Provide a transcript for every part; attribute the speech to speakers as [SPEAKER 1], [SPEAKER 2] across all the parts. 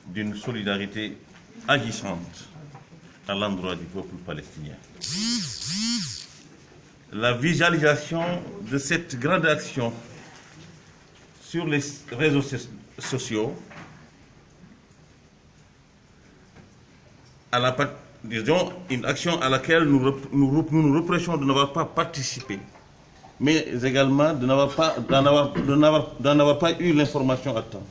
[SPEAKER 1] d'une solidarité agissante à l'endroit du peuple palestinien. La visualisation de cette grande action sur les réseaux sociaux, disons, une action à laquelle nous nous reprochons de n'avoir pas participé, mais également d'en avoir pas eu l'information à temps,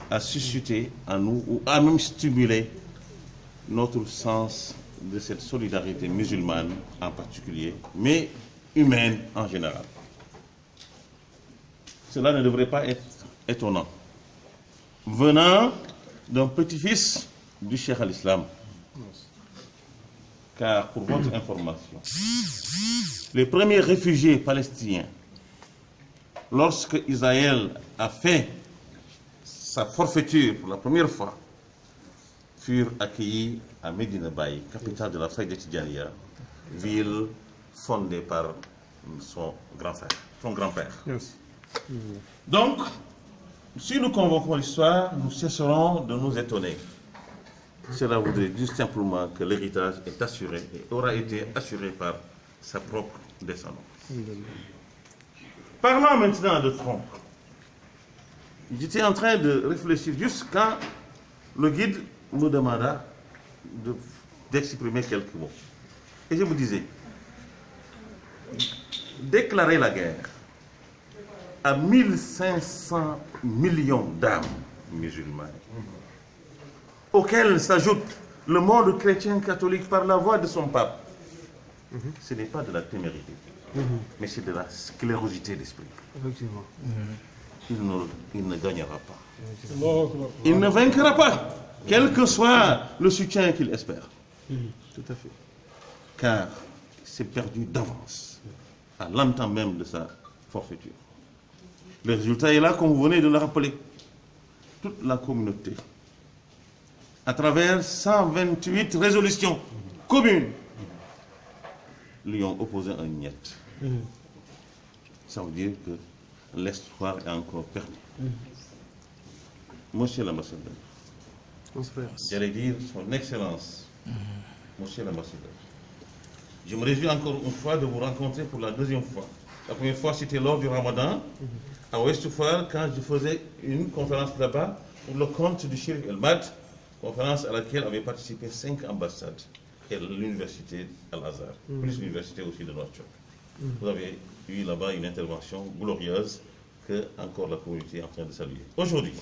[SPEAKER 1] a suscité en nous, ou a même stimulé notre sens de cette solidarité musulmane en particulier, mais humaine en général. Cela ne devrait pas être étonnant. Venant d'un petit-fils du Cheikh al-Islam, car pour votre information, les premiers réfugiés palestiniens, lorsque Israël a fait sa forfaiture pour la première fois, furent accueillis à Medina Baye, capitale de la Faïda Tidjaniya, ville fondée par son grand-père. Yes. Donc, si nous convoquons l'histoire, nous cesserons de nous étonner. Cela voudrait dire simplement que l'héritage est assuré et aura été assuré par sa propre descendance. Parlons maintenant de Trump. J'étais en train de réfléchir juste quand le guide me demanda d'exprimer quelques mots. Et je me disais, déclarer la guerre à 1500 millions d'âmes musulmanes, auxquelles s'ajoute le monde chrétien catholique par la voix de son pape, ce n'est pas de la témérité, mais c'est de la sclérosité d'esprit. Effectivement. Il ne gagnera pas. Il ne vaincra pas, quel que soit le soutien qu'il espère. Tout à fait. Car c'est perdu d'avance, à l'entame même de sa forfaiture. Le résultat est là, comme vous venez de le rappeler. Toute la communauté, à travers 128 résolutions communes, lui ont opposé un niet. Ça veut dire que l'espoir est encore perdu. Monsieur l'ambassadeur, j'allais dire son excellence, monsieur l'ambassadeur, je me réjouis encore une fois de vous rencontrer pour la deuxième fois. La première fois, c'était lors du Ramadan, à Ouest-Foire, quand je faisais une conférence là-bas pour le compte du Cheikh El-Mad, conférence à laquelle avaient participé 5 ambassades et l'université Al-Azhar, plus l'université aussi de Nouakchott. Vous avez eu là-bas une intervention glorieuse que encore la communauté est en train de saluer. Aujourd'hui,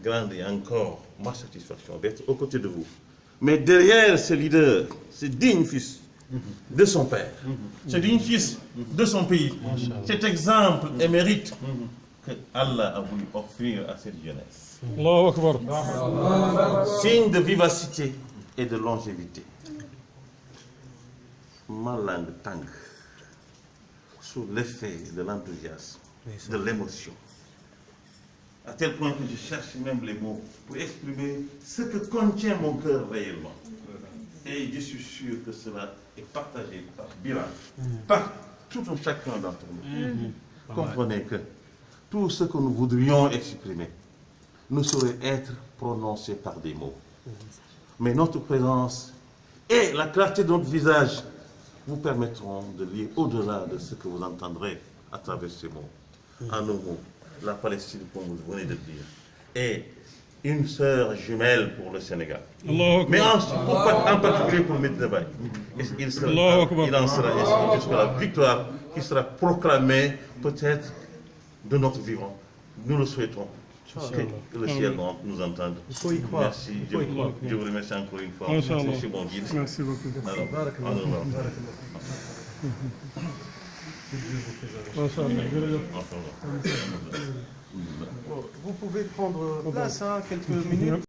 [SPEAKER 1] grande et encore ma satisfaction d'être aux côtés de vous. Mais derrière ce leader, ce digne fils de son père, ce digne fils de son pays, cet exemple et mérite que Allah a voulu offrir à cette jeunesse. Signe de vivacité et de longévité. Ma langue tangue sous l'effet de l'enthousiasme, de l'émotion, à tel point que je cherche même les mots pour exprimer ce que contient mon cœur réellement. Et je suis sûr que cela est partagé par Bilal, par tout un chacun d'entre nous. Comprenez que tout ce que nous voudrions exprimer ne saurait être prononcé par des mots. Mais notre présence et la clarté de notre visage vous permettront de lire au-delà de ce que vous entendrez à travers ces mots. En un mot, la Palestine, comme vous venez de dire, est une sœur jumelle pour le Sénégal. Mais en particulier pour Medina Baye. Il en sera ainsi jusqu'à la victoire qui sera proclamée peut-être de notre vivant. Nous le souhaitons. Que le ciel nous entende.
[SPEAKER 2] Il faut y croire.
[SPEAKER 1] Merci. Je vous remercie encore une fois. Monsieur mon guide.
[SPEAKER 2] Merci beaucoup.
[SPEAKER 3] Vous pouvez prendre place quelques minutes.